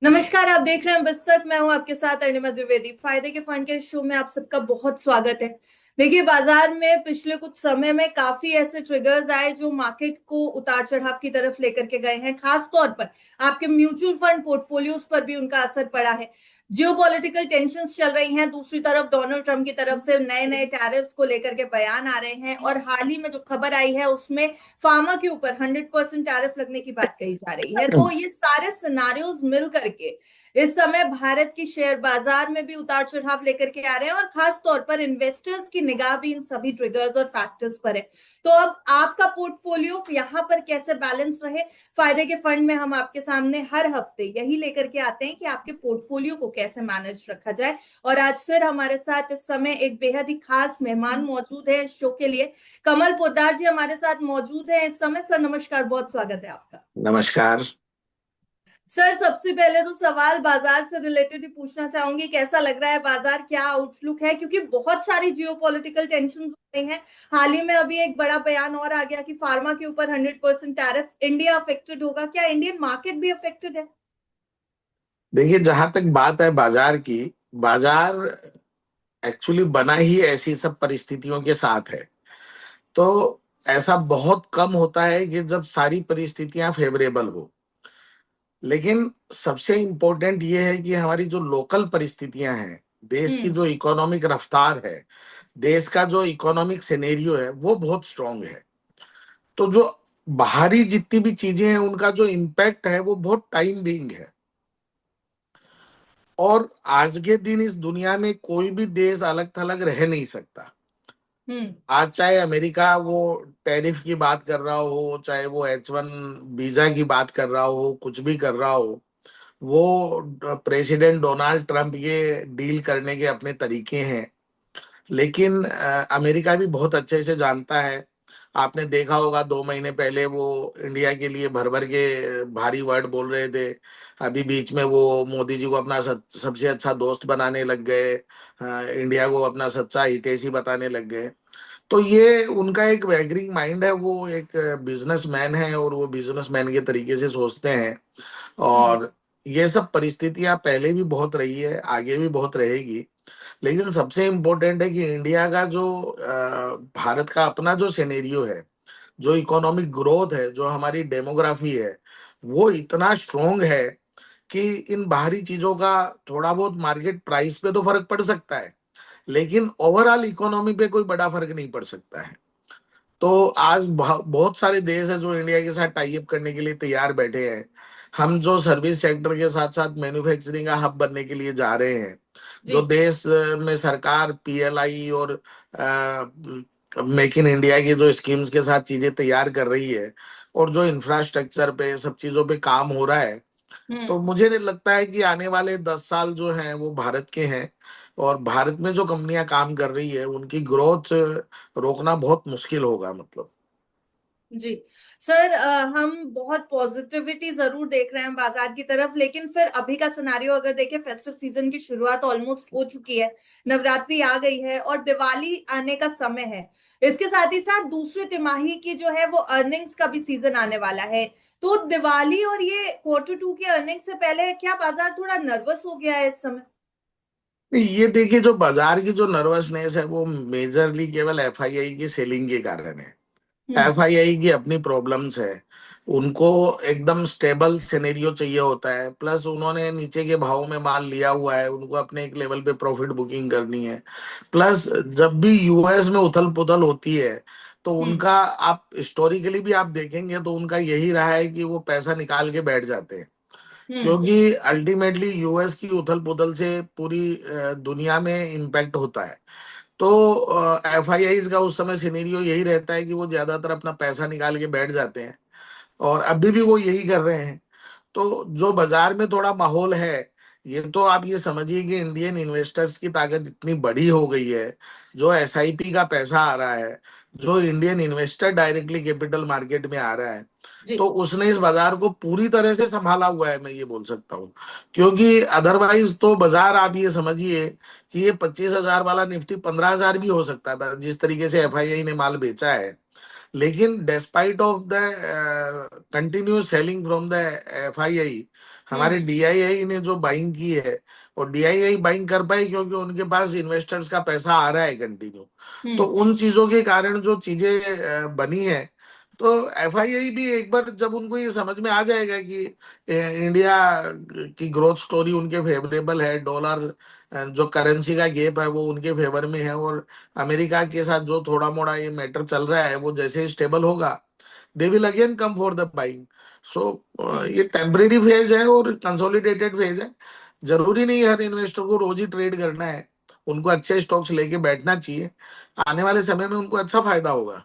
नमस्कार। आप देख रहे हैं बस्तक। मैं हूं आपके साथ अनिमा द्विवेदी। फायदे के फंड के शो में आप सबका बहुत स्वागत है। देखिए, बाजार में पिछले कुछ समय में काफी ऐसे ट्रिगर्स आए जो मार्केट को उतार चढ़ाव की तरफ लेकर के गए हैं। खास तौर पर आपके म्यूचुअल फंड पोर्टफोलियोज पर भी उनका असर पड़ा है। जियोपॉलिटिकल टेंशंस चल रही हैं, दूसरी तरफ डोनाल्ड ट्रंप की तरफ से नए नए टैरिफ्स को लेकर के बयान आ रहे हैं, और हाल ही में जो खबर आई है उसमें फार्मा के ऊपर 100% टैरिफ लगने की बात कही जा रही है। तो ये सारे सिनारियोज मिल करके इस समय भारत की शेयर बाजार में भी उतार चढ़ाव लेकर के आ रहे हैं, और खास तौर पर इन्वेस्टर्स की निगाह भी इन सभी ट्रिगर्स और फैक्टर्स पर है। तो अब आपका पोर्टफोलियो यहाँ पर कैसे बैलेंस रहे, फायदे के फंड में हम आपके सामने हर हफ्ते यही लेकर के आते हैं कि आपके पोर्टफोलियो को कैसे मैनेज रखा जाए। और आज फिर हमारे साथ इस समय एक बेहद ही खास मेहमान मौजूद है इस शो के लिए। कमल पोद्दार जी हमारे साथ मौजूद है इस समय। सर नमस्कार, बहुत स्वागत है आपका। नमस्कार। सर सबसे पहले तो सवाल बाजार से रिलेटेड ही पूछना चाहूंगी, कैसा लग रहा है बाजार, क्या आउटलुक है, क्योंकि बहुत सारी जियोपॉलिटिकल टेंशन हो रही हैं। हाल ही में अभी एक बड़ा बयान और आ गया कि फार्मा के ऊपर 100% टैरिफ, इंडिया अफेक्टेड होगा। क्या इंडियन मार्केट भी अफेक्टेड है? देखिए, जहां तक बात है बाजार की, बाजार एक्चुअली बना ही ऐसी सब परिस्थितियों के साथ है। तो ऐसा बहुत कम होता है कि जब सारी परिस्थितियां फेवरेबल हो। लेकिन सबसे इम्पोर्टेंट ये है कि हमारी जो लोकल परिस्थितियां हैं, देश की हम्म। जो इकोनॉमिक रफ्तार है, देश का जो इकोनॉमिक सिनेरियो है, वो बहुत स्ट्रांग है। तो जो बाहरी जितनी भी चीजें हैं, उनका जो इम्पैक्ट है वो बहुत टाइम बीइंग है। और आज के दिन इस दुनिया में कोई भी देश अलग थलग रह नहीं सकता। हम्म। आज चाहे अमेरिका वो टैरिफ की बात कर रहा हो, चाहे वो H1 वीजा की बात कर रहा हो, कुछ भी कर रहा हो, वो प्रेसिडेंट डोनाल्ड ट्रंप ये डील करने के अपने तरीके हैं। लेकिन अमेरिका भी बहुत अच्छे से जानता है। आपने देखा होगा 2 महीने पहले वो इंडिया के लिए भर भर के भारी वर्ड बोल रहे थे। अभी बीच में वो मोदी जी को अपना सबसे अच्छा दोस्त बनाने लग गए। इंडिया को अपना सच्चा हितैषी बताने लग गए। तो ये उनका एक वैगरिंग माइंड है। वो एक बिजनेसमैन है और वो बिजनेसमैन के तरीके से सोचते हैं। हम्म। और ये सब परिस्थितियां पहले भी बहुत रही है, आगे भी बहुत रहेगी। लेकिन सबसे इम्पोर्टेंट है कि इंडिया का जो भारत का अपना जो सिनेरियो है, जो इकोनॉमिक ग्रोथ है, जो हमारी डेमोग्राफी है, वो इतना स्ट्रोंग है कि इन बाहरी चीजों का थोड़ा बहुत मार्केट प्राइस पे तो फर्क पड़ सकता है, लेकिन ओवरऑल इकोनॉमी पे कोई बड़ा फर्क नहीं पड़ सकता है। तो आज बहुत सारे देश है जो इंडिया के साथ टाई अप करने के लिए तैयार बैठे हैं। हम जो सर्विस सेक्टर के साथ साथ मैन्युफैक्चरिंग का हब बनने के लिए जा रहे हैं। जी। जो देश में सरकार PLI और मेक इन इंडिया की जो स्कीम्स के साथ चीजें तैयार कर रही है, और जो इंफ्रास्ट्रक्चर पे सब चीजों पे काम हो रहा है, तो हम्म। मुझे नहीं लगता है कि आने वाले 10 साल जो हैं वो भारत के हैं। और भारत में जो कंपनियां काम कर रही है उनकी ग्रोथ रोकना बहुत मुश्किल होगा, मतलब। जी। सर हम बहुत पॉजिटिविटी जरूर देख रहे हैं बाजार की तरफ, लेकिन फिर अभी का सिनारियो अगर देखें, फेस्टिव सीजन की शुरुआत ऑलमोस्ट हो चुकी है, नवरात्रि आ गई है और दिवाली आने का समय है। इसके साथ ही साथ दूसरी तिमाही की जो है वो अर्निंग्स का भी सीजन आने वाला है। तो दिवाली और ये Q2 की अर्निंग से पहले क्या बाजार थोड़ा नर्वस हो गया है इस समय? ये देखिए, जो बाजार की जो नर्वसनेस है वो मेजरली केवल FII की सेलिंग के कारण है। हम्म। FII की अपनी प्रॉब्लम्स है। उनको एकदम स्टेबल सिनेरियो चाहिए होता है, प्लस उन्होंने नीचे के भाव में माल लिया हुआ है, उनको अपने एक लेवल पे प्रॉफिट बुकिंग करनी है। प्लस जब भी US में उथल पुथल होती है, तो हम्म। उनका, आप हिस्टोरिकली भी आप देखेंगे तो उनका यही रहा है कि वो पैसा निकाल के बैठ जाते हैं। हम्म। क्योंकि अल्टीमेटली US की उथल पुथल से पूरी दुनिया में इम्पैक्ट होता है। तो FII का उस समय सिनेरियो यही रहता है कि वो ज्यादातर अपना पैसा निकाल के बैठ जाते हैं, और अभी भी वो यही कर रहे हैं। तो जो बाजार में थोड़ा माहौल है, ये तो आप ये समझिए कि इंडियन इन्वेस्टर्स की ताकत इतनी बड़ी हो गई है। जो SIP का पैसा आ रहा है, जो Indian investor directly capital market में आ रहा है, जी। तो उसने इस बाजार को पूरी तरह से संभाला हुआ है, मैं ये बोल सकता हूँ। क्योंकि अदरवाइज तो बाजार, आप ये समझिए कि ये 25,000 वाला निफ्टी 15,000 भी हो सकता था, जिस तरीके से FII ने माल बेचा है। लेकिन despite of the continuous selling from the FII, हमारे डीआईआई ने जो बाइंग की है, और डीआईआई बाइंग कर पाई क्योंकि उनके पास इन्वेस्टर्स का पैसा आ रहा है कंटिन्यू। तो हम्म उन चीजों के कारण जो चीजें बनी है, तो एफआईआई भी एक बार जब उनको ये समझ में आ जाएगा कि इंडिया की ग्रोथ स्टोरी उनके फेवरेबल है, डॉलर जो करेंसी का गैप है वो उनके फेवर में है, और अमेरिका के साथ जो थोड़ा मोड़ा ये मैटर चल रहा है वो जैसे ही स्टेबल होगा, they will again come for the buying. So hmm ये टेम्परेरी फेज है और कंसोलिडेटेड फेज है। जरूरी नहीं हर इन्वेस्टर को रोज ही ट्रेड करना है, उनको अच्छे स्टॉक्स लेके बैठना चाहिए, आने वाले समय में उनको अच्छा फायदा होगा।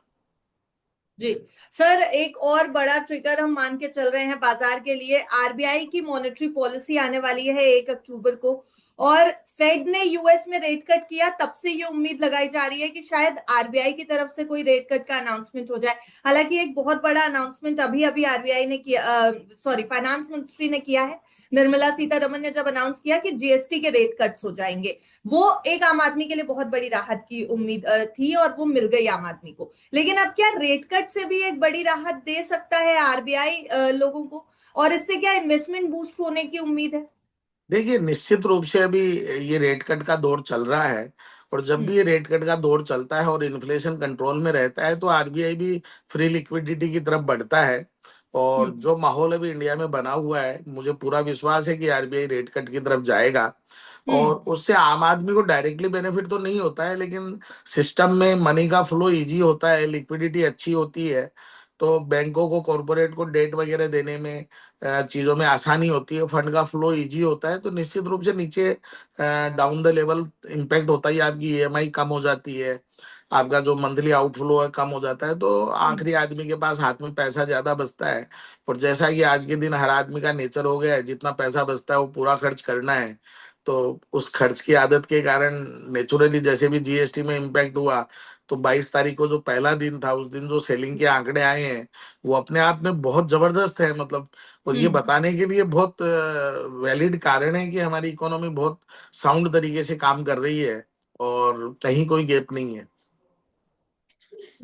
जी सर, एक और बड़ा ट्रिगर हम मान के चल रहे हैं बाजार के लिए। आरबीआई की मॉनेटरी पॉलिसी आने वाली है 1 अक्टूबर को, और फेड ने यूएस में रेट कट किया, तब से ये उम्मीद लगाई जा रही है कि शायद आरबीआई की तरफ से कोई रेट कट का अनाउंसमेंट हो जाए। हालांकि एक बहुत बड़ा अनाउंसमेंट अभी अभी आरबीआई ने किया, सॉरी फाइनेंस मिनिस्ट्री ने किया है। निर्मला सीतारमन ने जब अनाउंस किया कि जीएसटी के रेट कट्स हो जाएंगे, वो एक आम आदमी के लिए बहुत बड़ी राहत की उम्मीद थी, और वो मिल गई आम आदमी को। लेकिन अब क्या रेट कट से भी एक बड़ी राहत दे सकता है आरबीआई लोगों को, और इससे क्या इन्वेस्टमेंट बूस्ट होने की उम्मीद है? देखिए, निश्चित रूप से अभी ये रेट कट का दौर चल रहा है, और जब भी हम्म ये रेट कट का दौर चलता है और इन्फ्लेशन कंट्रोल में रहता है तो आरबीआई भी फ्री लिक्विडिटी की तरफ बढ़ता है। और हम्म जो माहौल अभी इंडिया में बना हुआ है, मुझे पूरा विश्वास है कि आरबीआई रेट कट की तरफ जाएगा। और हम्म उससे आम आदमी को डायरेक्टली बेनिफिट तो नहीं होता है, लेकिन सिस्टम में मनी का फ्लो इजी होता है, लिक्विडिटी अच्छी होती है, तो बैंकों को, कॉरपोरेट को डेट वगैरह देने में, चीजों में आसानी होती है, फंड का फ्लो इजी होता है, तो निश्चित रूप से नीचे डाउन द लेवल इम्पैक्ट होता ही, आपकी ईएमआई कम हो जाती है, आपका जो मंथली आउटफ्लो है कम हो जाता है, तो हम्म आखिरी आदमी के पास हाथ में पैसा ज्यादा बचता है। और जैसा कि आज के दिन हर आदमी का नेचर हो गया है, जितना पैसा बचता है वो पूरा खर्च करना है, तो उस खर्च की आदत के कारण नेचुरली जैसे भी जीएसटी में इम्पैक्ट हुआ, तो 22 तारीख को जो पहला दिन था, उस दिन जो सेलिंग के आंकड़े आए हैं वो अपने आप में बहुत जबरदस्त है, मतलब। और ये हम्म बताने के लिए बहुत वैलिड कारण है कि हमारी इकोनॉमी बहुत साउंड तरीके से काम कर रही है, और कहीं कोई गैप नहीं है।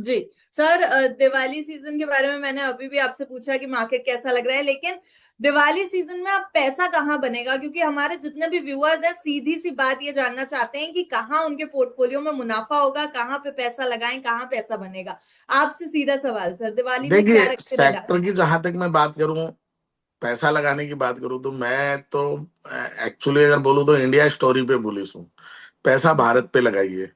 जी सर, दिवाली सीजन के बारे में मैंने अभी भी आपसे पूछा कि मार्केट कैसा लग रहा है, लेकिन दिवाली सीजन में अब पैसा कहाँ बनेगा? क्योंकि हमारे जितने भी व्यूअर्स हैं सीधी सी बात ये जानना चाहते हैं कि कहाँ उनके पोर्टफोलियो में मुनाफा होगा, कहाँ पे पैसा लगाएं, कहाँ पैसा बनेगा। आपसे सीधा सवाल सर, दिवाली में क्या देखिए, रख के सेक्टर की जहां तक मैं बात करूं, पैसा लगाने की बात करूं, तो मैं तो एक्चुअली अगर बोलूं तो इंडिया स्टोरी पे बुलिश हूँ। पैसा भारत पे लगाइए,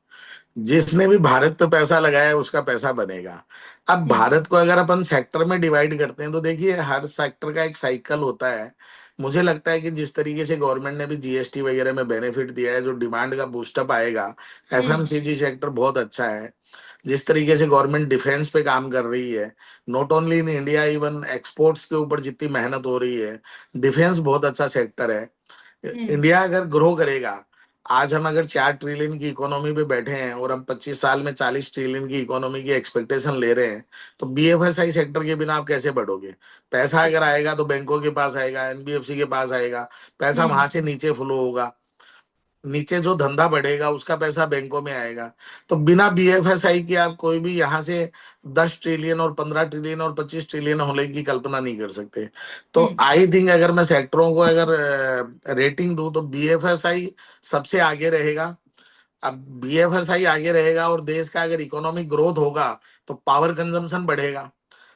जिसने भी भारत पे पैसा लगाया है उसका पैसा बनेगा। अब हम्म भारत को अगर अपन सेक्टर में डिवाइड करते हैं तो देखिए, हर सेक्टर का एक साइकिल होता है। मुझे लगता है कि जिस तरीके से गवर्नमेंट ने भी जीएसटी वगैरह में बेनिफिट दिया है, जो डिमांड का बूस्टअप आएगा, हम्म एफएमसीजी सेक्टर बहुत अच्छा है। जिस तरीके से गवर्नमेंट डिफेंस पे काम कर रही है, not only in India, even exports के ऊपर जितनी मेहनत हो रही है, डिफेंस बहुत अच्छा सेक्टर है। हम्म इंडिया अगर ग्रो करेगा, आज हम अगर 4 ट्रिलियन की इकोनॉमी पे बैठे हैं और हम 25 साल में 40 ट्रिलियन की इकोनॉमी की एक्सपेक्टेशन ले रहे हैं, तो बीएफएसआई सेक्टर के बिना आप कैसे बढ़ोगे? पैसा अगर आएगा तो बैंकों के पास आएगा, एनबीएफसी के पास आएगा, पैसा हम्म वहां से नीचे फ्लो होगा, नीचे जो धंधा बढ़ेगा उसका पैसा बैंकों में आएगा। तो बिना बीएफएसआई के आप कोई भी यहाँ से 10 ट्रिलियन और 15 ट्रिलियन और 25 ट्रिलियन होने की कल्पना नहीं कर सकते। तो हम्म आई थिंक अगर मैं सेक्टरों को अगर रेटिंग दूं तो बीएफएसआई सबसे आगे रहेगा। अब बीएफएसआई आगे रहेगा, और देश का अगर इकोनॉमिक ग्रोथ होगा तो पावर कंजम्पशन बढ़ेगा,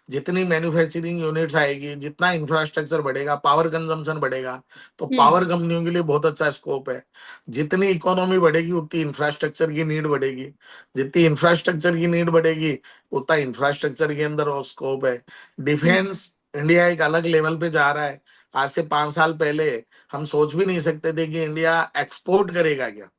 जितनी मैन्युफैक्चरिंग यूनिट्स आएगी, जितना इंफ्रास्ट्रक्चर बढ़ेगा, पावर कंजम्पशन बढ़ेगा, तो हम्म पावर कंपनियों के लिए बहुत अच्छा स्कोप है। जितनी इकोनॉमी बढ़ेगी उतनी इंफ्रास्ट्रक्चर की नीड बढ़ेगी, जितनी इंफ्रास्ट्रक्चर की नीड बढ़ेगी उतना इंफ्रास्ट्रक्चर के अंदर और स्कोप है। हम्म डिफेंस, इंडिया एक अलग लेवल पे जा रहा है। आज से 5 साल पहले हम सोच भी नहीं सकते थे कि इंडिया एक्सपोर्ट करेगा क्या।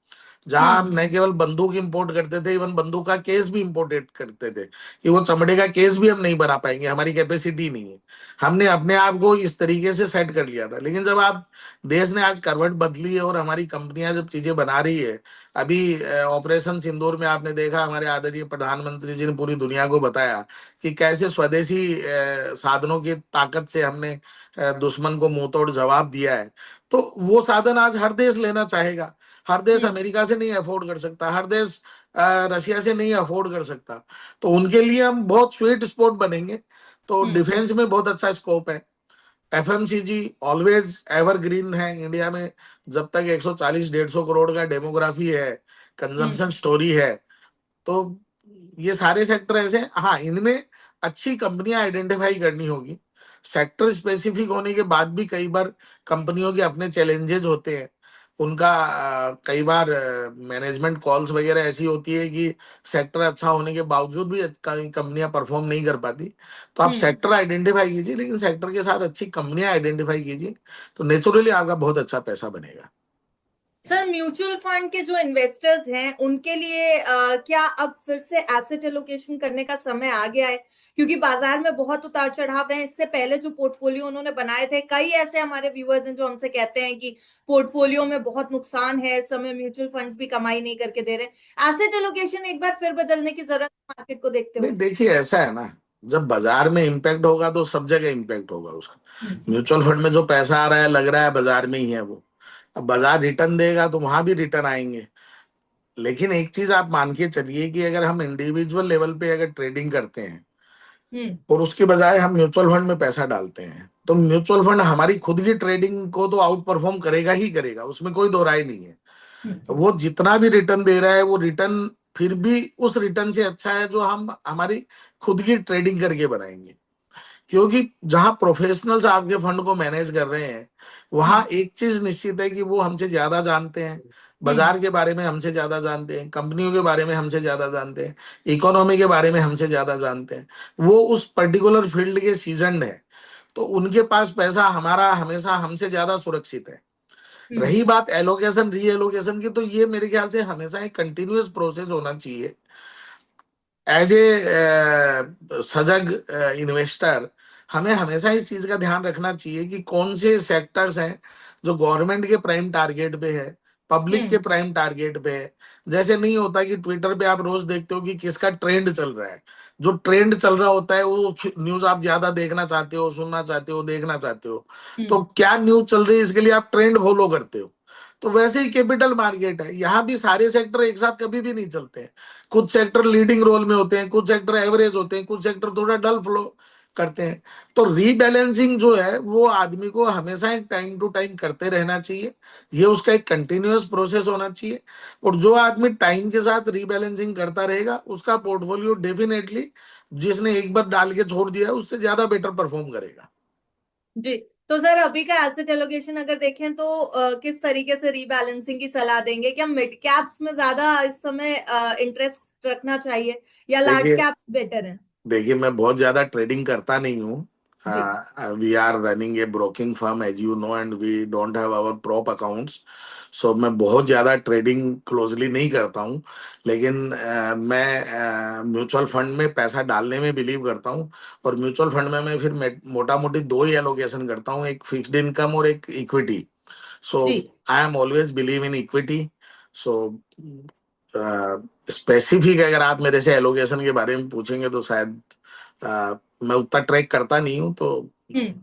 जहां हम हम्म न केवल बंदूक इंपोर्ट करते थे, इवन बंदूक का केस भी इंपोर्टेड करते थे, कि वो चमड़े का केस भी हम नहीं बना पाएंगे, हमारी कैपेसिटी नहीं है। हमने अपने आप को इस तरीके से सेट कर लिया था, लेकिन जब आप, देश ने आज करवट बदली है और हमारी कंपनियां जब चीजें बना रही है, अभी ऑपरेशन सिंदूर में आपने देखा, हमारे आदरणीय प्रधानमंत्री जी ने पूरी दुनिया को बताया कि कैसे स्वदेशी साधनों की ताकत से हमने दुश्मन को मुंह तोड़ जवाब दिया है। तो वो साधन आज हर देश लेना चाहेगा। हर देश हम्म अमेरिका से नहीं अफोर्ड कर सकता, हर देश रशिया से नहीं अफोर्ड कर सकता। तो उनके लिए हम बहुत स्वीट स्पॉट बनेंगे। तो हम्म डिफेंस में बहुत अच्छा स्कोप है। एफएमसीजी ऑलवेज एवरग्रीन है इंडिया में। जब तक 140-150 करोड़ का डेमोग्राफी है, हम्म कंजम्पशन स्टोरी है, तो ये सारे सेक्टर ऐसे हैं। हाँ, इनमें अच्छी कंपनियां आइडेंटिफाई करनी होगी। सेक्टर स्पेसिफिक होने के बाद भी कई बार कंपनियों के अपने चैलेंजेस होते हैं। उनका कई बार मैनेजमेंट कॉल्स वगैरह ऐसी होती है कि सेक्टर अच्छा होने के बावजूद भी कई कंपनियां परफॉर्म नहीं कर पाती। तो आप हम्म सेक्टर आइडेंटिफाई कीजिए, लेकिन सेक्टर के साथ अच्छी कंपनियां आइडेंटिफाई कीजिए, तो नेचुरली आपका बहुत अच्छा पैसा बनेगा। सर, म्यूचुअल फंड के जो इन्वेस्टर्स हैं उनके लिए क्या अब फिर से एसेट एलोकेशन करने का समय आ गया है? क्योंकि बाजार में बहुत उतार चढ़ाव है। इससे पहले जो पोर्टफोलियो उन्होंने बनाए थे, कई ऐसे हमारे व्यूअर्स हैं जो हमसे कहते हैं कि पोर्टफोलियो में बहुत नुकसान है इस समय, म्यूचुअल फंड्स भी कमाई नहीं करके दे रहे। एसेट एलोकेशन एक बार फिर बदलने की जरूरत है मार्केट को देखते नहीं, हुए। देखिए ऐसा है ना, जब बाजार में इम्पैक्ट होगा तो सब जगह इम्पैक्ट होगा उसका। हम्म म्यूचुअल फंड में जो पैसा आ रहा है, लग रहा है बाजार में ही है वो। अब बाजार रिटर्न देगा तो वहां भी रिटर्न आएंगे। लेकिन एक चीज आप मान के चलिए कि अगर हम इंडिविजुअल लेवल पे अगर ट्रेडिंग करते हैं हम्म और उसके बजाय हम म्यूचुअल फंड में पैसा डालते हैं, तो म्यूचुअल फंड हमारी खुद की ट्रेडिंग को तो आउट परफॉर्म करेगा ही करेगा, उसमें कोई दो राय नहीं है। हम्म वो जितना भी रिटर्न दे रहा है, वो रिटर्न फिर भी उस रिटर्न से अच्छा है जो हम हमारी खुद की ट्रेडिंग करके बनाएंगे। क्योंकि जहां प्रोफेशनल्स आपके फंड को मैनेज कर रहे हैं, वहां हम्म एक चीज निश्चित है कि वो हमसे ज्यादा जानते हैं, हम्म बाजार के बारे में हमसे ज्यादा जानते हैं, कंपनियों के बारे में हमसे ज्यादा जानते हैं, इकोनॉमी के बारे में हमसे ज्यादा जानते हैं। वो उस पर्टिकुलर फील्ड के सीजन है, तो उनके पास पैसा हमारा हमेशा हमसे ज्यादा सुरक्षित है। हम्म रही बात एलोकेशन री एलोकेशन की, तो ये मेरे ख्याल से हमेशा एक कंटिन्यूअस प्रोसेस होना चाहिए। एज ए सजग इन्वेस्टर, हमें हमेशा इस चीज का ध्यान रखना चाहिए कि कौन से सेक्टर्स हैं जो गवर्नमेंट के प्राइम टारगेट पे है, पब्लिक के हम्म प्राइम टारगेट पे है। जैसे नहीं होता कि ट्विटर पे आप रोज देखते हो कि किसका ट्रेंड चल रहा है। जो ट्रेंड चल रहा होता है वो न्यूज आप ज्यादा देखना चाहते हो, सुनना चाहते हो, देखना चाहते हो। तो हम्म क्या न्यूज चल रही है, इसके लिए आप ट्रेंड फॉलो करते हो। तो वैसे ही कैपिटल मार्केट है, यहाँ भी सारे सेक्टर एक साथ कभी भी नहीं चलते हैं। कुछ सेक्टर लीडिंग रोल में होते हैं, कुछ सेक्टर एवरेज होते हैं, कुछ सेक्टर थोड़ा डल फ्लो करते हैं। तो रीबैलेंसिंग जो है वो आदमी को हमेशा एक टाइम टू टाइम करते रहना चाहिए। ये उसका एक कंटिन्यूअस प्रोसेस होना चाहिए। और जो आदमी टाइम के साथ रीबैलेंसिंग करता रहेगा, उसका पोर्टफोलियो डेफिनेटली जिसने एक बार डाल के छोड़ दिया है, उससे ज्यादा बेटर परफॉर्म करेगा। जी। तो सर, अभी का एसेट एलोकेशन अगर देखें तो किस तरीके से रीबैलेंसिंग की सलाह देंगे? क्या मिड कैप्स में ज्यादा इस समय इंटरेस्ट रखना चाहिए या लार्ज देखिए, कैप्स बेटर है? मैं बहुत ज्यादा ट्रेडिंग करता नहीं हूँ। जी we are running a broking firm as you know, and we don't have our prop accounts. So मैं बहुत ज्यादा ट्रेडिंग क्लोजली नहीं करता हूँ। लेकिन मैं म्यूचुअल फंड में पैसा डालने में बिलीव करता हूँ। और म्यूचुअल फंड में मैं फिर मोटा मोटी दो ही एलोकेशन करता हूँ, एक फिक्स्ड इनकम और एक equity. So ji. I am always believe in equity. So specific अगर आप मेरे से एलोकेशन के बारे में पूछेंगे तो शायद मैं उतना ट्रैक करता नहीं हूँ तो। हम्म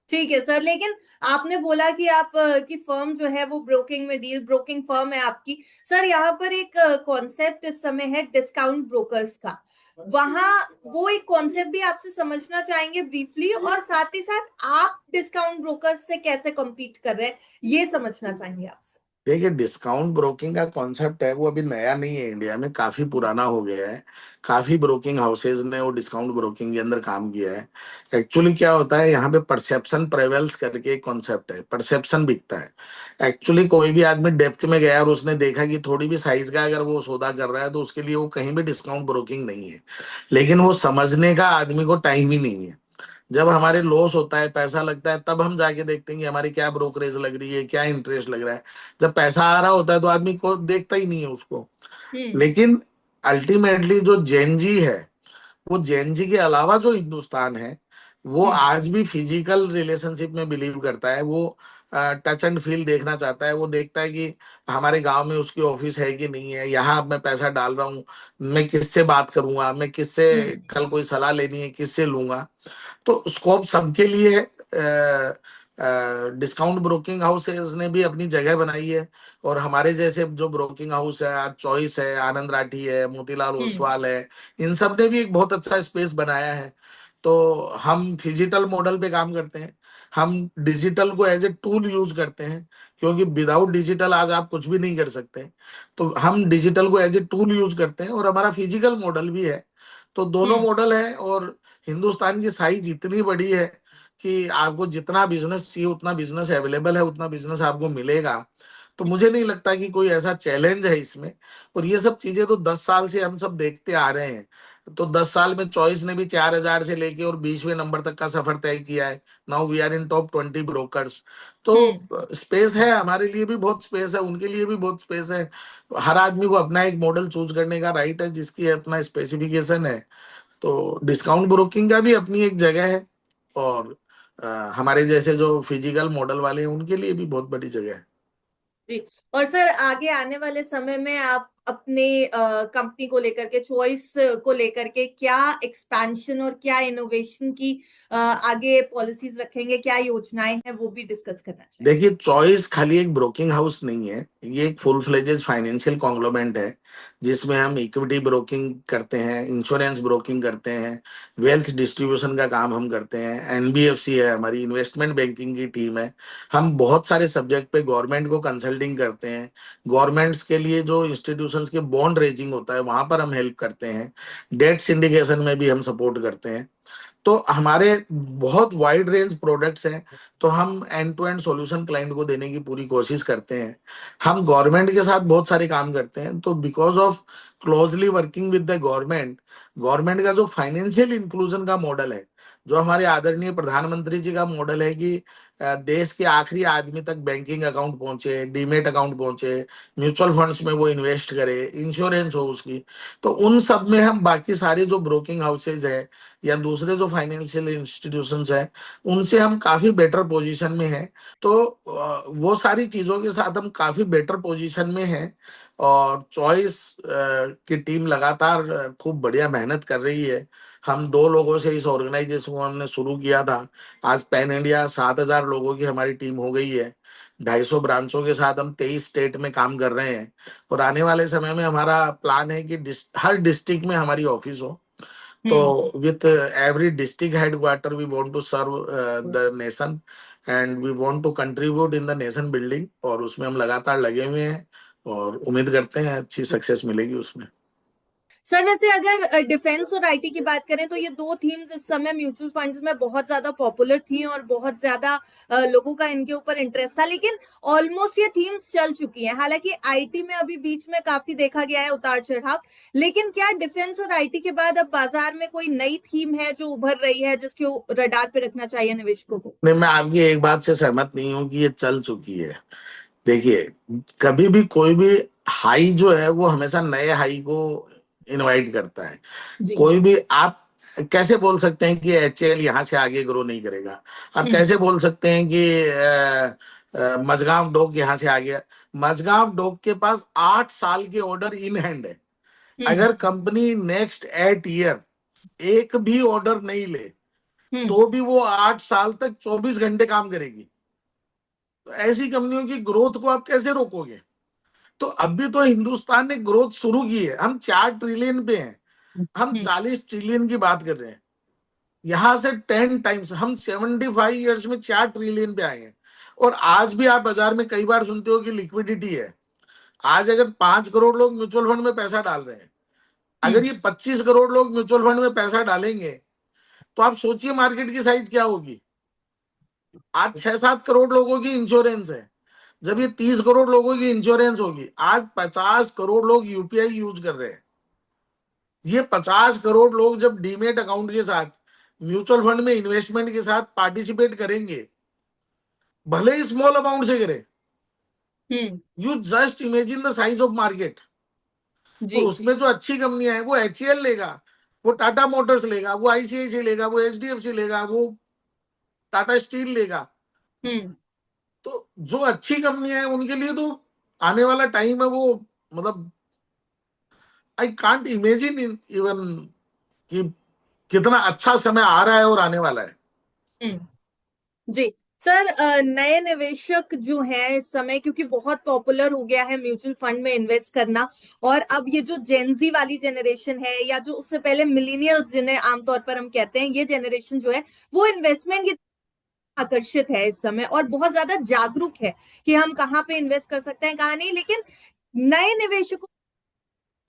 ठीक है सर, लेकिन आपने बोला कि आप की फर्म जो है वो ब्रोकिंग में, डील ब्रोकिंग फर्म है आपकी। सर, यहाँ पर एक कॉन्सेप्ट इस समय है डिस्काउंट ब्रोकर्स का। वहां वो एक कॉन्सेप्ट भी आपसे समझना चाहेंगे ब्रीफली, और साथ ही साथ आप डिस्काउंट ब्रोकर्स से कैसे compete कर रहे हैं ये समझना चाहेंगे आपसे। देखिए, डिस्काउंट ब्रोकिंग का कॉन्सेप्ट है वो अभी नया नहीं है, इंडिया में काफी पुराना हो गया है। काफी ब्रोकिंग हाउसेज ने वो डिस्काउंट ब्रोकिंग के अंदर काम किया है। एक्चुअली क्या होता है, यहाँ पे परसेप्शन प्रेवेल्स करके एक कॉन्सेप्ट है, परसेप्शन बिकता है। एक्चुअली कोई भी आदमी डेप्थ में गया और उसने देखा कि थोड़ी भी साइज का अगर वो सौदा कर रहा है, तो उसके लिए वो कहीं भी डिस्काउंट ब्रोकिंग नहीं है। लेकिन वो समझने का आदमी को टाइम ही नहीं है। जब हमारे लॉस होता है, पैसा लगता है, तब हम जाके देखते हैं कि हमारी क्या ब्रोकरेज लग रही है, क्या इंटरेस्ट लग रहा है। जब पैसा आ रहा होता है तो आदमी को देखता ही नहीं है उसको। हम्म लेकिन अल्टीमेटली जो जेनजी है, वो जेनजी के अलावा जो हिंदुस्तान है, वो हम्म आज भी फिजिकल रिलेशनशिप में बिलीव करता है। वो टच एंड फील देखना चाहता है। वो देखता है कि हमारे गांव में उसकी ऑफिस है कि नहीं है, यहाँ अब मैं पैसा डाल रहा हूँ, मैं किससे बात करूंगा, मैं किससे हम्म कल कोई सलाह लेनी है, किससे लूंगा। तो स्कोप सबके लिए है। डिस्काउंट ब्रोकिंग हाउसेस ने भी अपनी जगह बनाई है। और हमारे जैसे जो ब्रोकिंग हाउस है, आज चॉइस है, आनंद राठी है, मोतीलाल हम्म ओसवाल है, इन सब ने भी एक बहुत अच्छा स्पेस बनाया है। तो हम फिजिकल मॉडल पे काम करते हैं। हम डिजिटल को एज ए टूल यूज करते हैं, क्योंकि विदाउट डिजिटल आज आप कुछ भी नहीं कर सकते। तो हम डिजिटल को एज ए टूल यूज करते हैं, और हमारा फिजिकल मॉडल भी है। तो दोनों हम्म। मॉडल है, और हिंदुस्तान की साइज इतनी बड़ी है कि आपको जितना बिजनेस चाहिए उतना बिजनेस अवेलेबल है, उतना बिजनेस आपको मिलेगा। तो मुझे नहीं लगता कि कोई ऐसा चैलेंज है इसमें। और ये सब चीजें तो 10 साल से हम सब देखते आ रहे हैं। तो 10 साल में चॉइस ने भी 4,000 से लेके और 20वें नंबर तक का सफर तय किया है। Now we are in top 20 brokers. तो हम्म। स्पेस है, हमारे लिए भी बहुत स्पेस है, उनके लिए भी बहुत स्पेस है। हर आदमी को अपना एक मॉडल चूज करने का राइट है, जिसकी अपना स्पेसिफिकेशन है। तो डिस्काउंट ब्रोकिंग का भी अपनी एक जगह है, और हमारे जैसे जो फिजिकल मॉडल वाले हैं उनके लिए भी बहुत बड़ी जगह है। जी। और सर, आगे आने वाले समय में आप अपने कंपनी को लेकर के, चॉइस को लेकर के क्या एक्सपेंशन और क्या इनोवेशन की आगे पॉलिसीज रखेंगे, क्या योजनाएं हैं, वो भी डिस्कस करना चाहेंगे। देखिए, चॉइस खाली एक ब्रोकिंग हाउस नहीं है, ये एक फुल फ्लेजेज फाइनेंशियल कॉन्ग्लोमेंट है, जिसमें हम इक्विटी ब्रोकिंग करते हैं, इंश्योरेंस ब्रोकिंग करते हैं, वेल्थ डिस्ट्रीब्यूशन का काम हम करते हैं, एनबीएफसी है हमारी, इन्वेस्टमेंट बैंकिंग की टीम है। हम बहुत सारे सब्जेक्ट पे गवर्नमेंट को कंसल्टिंग करते हैं। गवर्नमेंट्स के लिए जो इंस्टीट्यूशंस के बॉन्ड रेजिंग होता है वहां पर हम हेल्प करते हैं। डेट सिंडिकेशन में भी हम सपोर्ट करते हैं। तो हमारे बहुत वाइड रेंज प्रोडक्ट्स हैं। तो हम end to end solution client को देने की पूरी कोशिश करते हैं। हम गवर्नमेंट के साथ बहुत सारे काम करते हैं, तो because of closely working with the government, government का जो फाइनेंशियल इंक्लूजन का मॉडल है, जो हमारे आदरणीय प्रधानमंत्री जी का मॉडल है कि देश के आखिरी आदमी तक बैंकिंग अकाउंट पहुंचे, डीमेट अकाउंट पहुंचे, म्यूचुअल फंड्स में वो इन्वेस्ट करे, इंश्योरेंस हो उसकी। तो उन सब में हम बाकी सारे जो ब्रोकिंग हाउसेज है या दूसरे जो फाइनेंशियल इंस्टीट्यूशंस हैं, उनसे हम काफी बेटर पोजीशन में हैं। तो वो सारी चीजों के साथ हम काफी बेटर पोजीशन में हैं। और चॉइस की टीम लगातार खूब बढ़िया मेहनत कर रही है। हम 2 लोगों से इस ऑर्गेनाइजेशन को हमने शुरू किया था। आज पैन इंडिया 7,000 लोगों की हमारी टीम हो गई है। 250 ब्रांचों के साथ हम 23 स्टेट में काम कर रहे हैं। और आने वाले समय में हमारा प्लान है कि हर डिस्ट्रिक्ट में हमारी ऑफिस हो। हम्म। So with every district headquarter, we want to serve the nation, and we want to contribute in the nation building। और उसमें हम लगातार लगे हुए हैं, और उम्मीद करते हैं अच्छी सक्सेस मिलेगी उसमें। सर, जैसे अगर डिफेंस और आईटी की बात करें तो ये दो थीम्स इस समय म्यूचुअल फंड्स में बहुत ज्यादा पॉपुलर थी और बहुत ज्यादा लोगों का इनके ऊपर इंटरेस्ट था, लेकिन ऑलमोस्ट ये थीम्स चल चुकी हैं। हालांकि आईटी में अभी बीच में काफी देखा गया है उतार चढ़ाव, लेकिन क्या डिफेंस और आईटी के बाद अब बाजार में कोई नई थीम है जो उभर रही है, जिसके रडार पे रखना चाहिए निवेशकों को? नहीं, मैं आपकी एक बात से सहमत नहीं हूँ कि ये चल चुकी है। देखिए, कभी भी कोई भी हाई जो है वो हमेशा नए हाई को इनवाइट करता है। जी। कोई भी आप कैसे बोल सकते हैं कि एचएएल यहाँ से आगे ग्रो नहीं करेगा? आप हम्म। कैसे बोल सकते हैं कि मझगांव डोक यहाँ से आगे? मझगांव डोक के पास 8 साल के ऑर्डर इन हैंड है। हम्म। अगर कंपनी नेक्स्ट 8 ईयर एक भी ऑर्डर नहीं ले, हम्म। तो भी वो 8 साल तक 24 घंटे काम करेगी। तो ऐसी कंपनियों की ग्रोथ को आप कैसे रोकोगे? तो अभी तो हिंदुस्तान ने ग्रोथ शुरू की है। हम 4 ट्रिलियन पे हैं। हम हम्म। 40 ट्रिलियन की बात कर रहे हैं। यहां से 10 टाइम्स हम 75 ईयर्स में 4 ट्रिलियन पे आए हैं। और आज भी आप बाजार में कई बार सुनते हो कि लिक्विडिटी है। आज अगर 5 करोड़ लोग म्यूचुअल फंड में पैसा डाल रहे हैं, अगर हम्म। ये 25 करोड़ लोग म्यूचुअल फंड में पैसा डालेंगे, तो आप सोचिए मार्केट की साइज क्या होगी। आज 6-7 करोड़ लोगों की इंश्योरेंस है। जब ये 30 करोड़ लोगों की इंश्योरेंस होगी, आज 50 करोड़ लोग यूपीआई यूज कर रहे हैं। ये 50 करोड़ लोग जब डीमेट अकाउंट के साथ म्यूचुअल फंड में इन्वेस्टमेंट के साथ पार्टिसिपेट करेंगे, भले ही स्मॉल अमाउंट से करें, hmm. You just imagine the size of market. तो जी। उसमें जो अच्छी कंपनियां हैं वो एचएएल लेगा, वो टाटा मोटर्स लेगा, वो आईसीआईसी लेगा, वो एचडीएफसी लेगा, वो टाटा स्टील लेगा। हम्म। तो जो अच्छी कंपनियां हैं उनके लिए तो आने वाला टाइम है वो, मतलब I can't imagine in even कि कितना अच्छा समय आ रहा है और आने वाला है। हम्म। जी। सर, नए निवेशक जो हैं इस समय, क्योंकि बहुत पॉपुलर हो गया है म्यूचुअल फंड में इन्वेस्ट करना, और अब ये जो जेनजी वाली जनरेशन है, या जो उससे पहले मिलीनियल्स जिन्हें आमतौर पर हम कहते हैं, ये जनरेशन जो है वो इन्वेस्टमेंट की आकर्षित है इस समय और बहुत ज्यादा जागरूक है कि हम कहाँ पे इन्वेस्ट कर सकते हैं कहाँ नहीं। लेकिन नए निवेशकों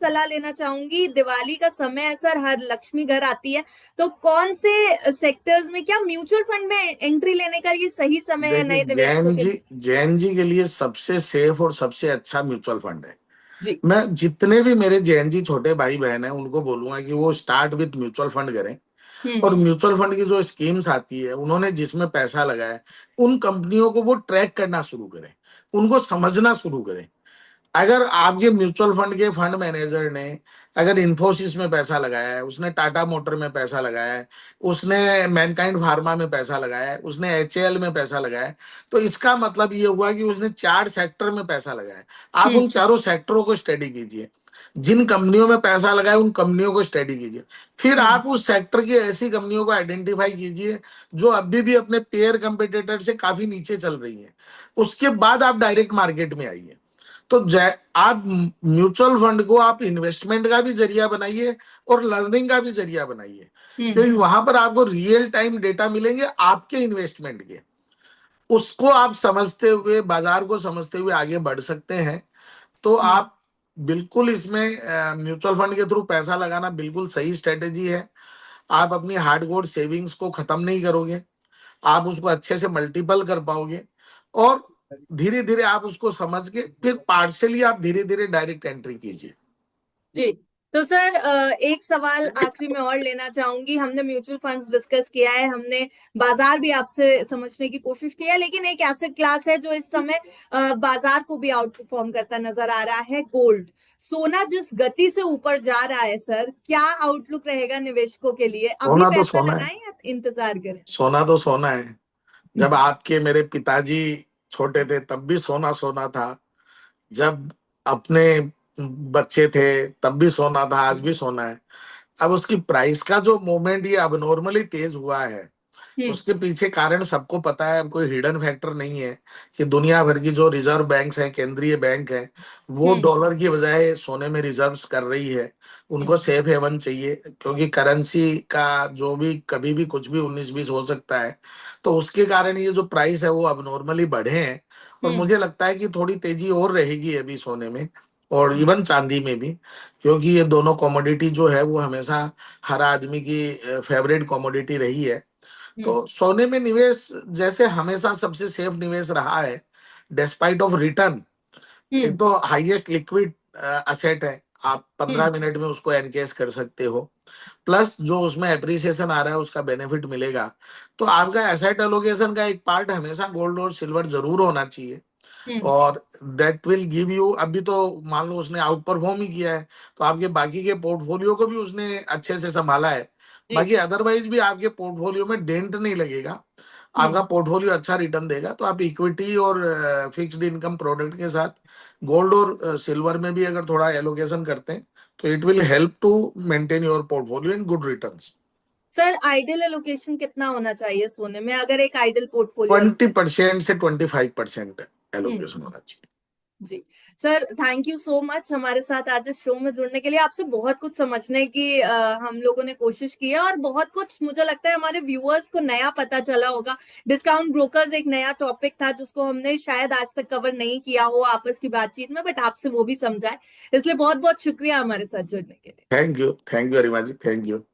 सलाह लेना चाहूंगी, दिवाली का समय है सर, हर लक्ष्मी घर आती है, तो कौन से सेक्टर्स में, क्या म्यूचुअल फंड में एंट्री लेने का ये सही समय है देखिए, नए निवेशकों के लिए? जैन जी के लिए सबसे सेफ और सबसे अच्छा म्यूचुअल फंड है। जी। मैं जितने भी मेरे जैन जी छोटे भाई बहन हैं उनको बोलूंगा कि वो स्टार्ट विथ म्यूचुअल फंड करें। और हम्म। म्यूचुअल फंड की जो स्कीम्स आती है, उन्होंने जिसमें पैसा लगाया है उन कंपनियों को वो ट्रैक करना शुरू करें, उनको समझना शुरू करें। अगर आपके म्यूचुअल फंड के फंड मैनेजर ने अगर इन्फोसिस में पैसा लगाया है, उसने टाटा मोटर में पैसा लगाया है, उसने मैनकाइंड फार्मा में पैसा लगाया है, उसने एचएएल में पैसा लगाया है, तो इसका मतलब ये हुआ कि उसने 4 सेक्टर में पैसा लगाया है। आप हम्म। उन चारों सेक्टरों को स्टडी कीजिए, जिन कंपनियों में पैसा लगाया उन कंपनियों को स्टडी कीजिए। फिर हम्म। आप उस सेक्टर की ऐसी कंपनियों को आइडेंटिफाई कीजिए जो अभी भी अपने पेयर कंपिटिटर से काफी नीचे चल रही है। उसके बाद आप डायरेक्ट मार्केट में आइए। तो आप म्यूचुअल फंड को आप इन्वेस्टमेंट का भी जरिया बनाइए और लर्निंग का भी जरिया बनाइए, क्योंकि वहां पर आपको रियल टाइम डेटा मिलेंगे आपके इन्वेस्टमेंट के। उसको आप समझते हुए, बाजार को समझते हुए आगे बढ़ सकते हैं। तो हम्म। आप बिल्कुल इसमें म्यूचुअल फंड के थ्रू पैसा लगाना बिल्कुल सही स्ट्रेटेजी है। आप अपनी हार्डकोर सेविंग्स को खत्म नहीं करोगे, आप उसको अच्छे से मल्टीपल कर पाओगे। और धीरे धीरे आप उसको समझ के फिर पार्शियली आप धीरे धीरे डायरेक्ट एंट्री कीजिए। जी। तो सर एक सवाल आखिरी में और लेना चाहूंगी। हमने म्यूचुअल फंड्स डिस्कस किया है, हमने बाजार भी आपसे समझने की कोशिश की है, लेकिन एक एसेट क्लास है जो इस समय बाजार को भी आउट परफॉर्म करता नजर आ रहा है, गोल्ड। सोना जिस गति से ऊपर जा रहा है सर, क्या आउटलुक रहेगा निवेशकों के लिए? अभी सोना तो पैसा सोना है। लगाएं या इंतजार करें? सोना तो सोना है। जब आपके मेरे पिताजी छोटे थे तब भी सोना सोना था, जब अपने बच्चे थे तब भी सोना था, आज भी सोना है। अब उसकी प्राइस का जो मूवमेंट ये अब नॉर्मली तेज हुआ है, हम्म। उसके पीछे कारण सबको पता है, अब कोई हिडन फैक्टर नहीं है। कि दुनिया भर की जो रिजर्व बैंक्स हैं, केंद्रीय बैंक है, वो हम्म। डॉलर की बजाय सोने में रिजर्व्स कर रही है। उनको हम्म। सेफ हेवन चाहिए, क्योंकि करेंसी का जो भी कभी भी कुछ भी 19-20 हो सकता है। तो उसके कारण ये जो प्राइस है वो अब नॉर्मली बढ़े हैं। और हम्म। मुझे लगता है कि थोड़ी तेजी और रहेगी अभी सोने में, और इवन चांदी में भी। क्योंकि ये दोनों कमोडिटी जो है वो हमेशा हर आदमी की फेवरेट कमोडिटी रही है। हम्म। तो सोने में निवेश जैसे हमेशा सबसे सेफ निवेश रहा है, डिस्पाइट ऑफ रिटर्न। हम्म। एक तो हाईएस्ट लिक्विड असेट है, आप हम्म। 15 मिनट में उसको एनकेश कर सकते हो। प्लस जो उसमें एप्रिसिएशन आ रहा है उसका बेनिफिट मिलेगा। तो आपका एसेट एलोकेशन का एक पार्ट हमेशा गोल्ड और सिल्वर जरूर होना चाहिए। हम्म। और दैट विल गिव यू, अभी तो मान लो उसने आउट परफॉर्म ही किया है, तो आपके बाकी के पोर्टफोलियो को भी उसने अच्छे से संभाला है। जी। बाकी अदरवाइज भी आपके पोर्टफोलियो में डेंट नहीं लगेगा, हम्म। आपका पोर्टफोलियो अच्छा रिटर्न देगा। तो आप इक्विटी और फिक्स्ड इनकम प्रोडक्ट के साथ गोल्ड और सिल्वर में भी अगर थोड़ा एलोकेशन करते हैं, तो it will help to maintain your portfolio in good returns. Sir ideal allocation कितना होना चाहिए सोने में, अगर एक आइडियल पोर्टफोलियो? 20% से 25% हम्म। एलोकेशन होना चाहिए। जी। Sir thank you so much हमारे साथ आज इस शो में जुड़ने के लिए। आपसे बहुत कुछ समझने की हम लोगों ने कोशिश की है, और बहुत कुछ मुझे लगता है हमारे व्यूअर्स को नया पता चला होगा। डिस्काउंट ब्रोकर्स एक नया टॉपिक था जिसको हमने शायद आज तक कवर नहीं किया हो आपस की बातचीत में, बट आपसे वो भी समझाए, इसलिए बहुत बहुत शुक्रिया हमारे साथ जुड़ने के लिए। Thank you Arima ji, thank you.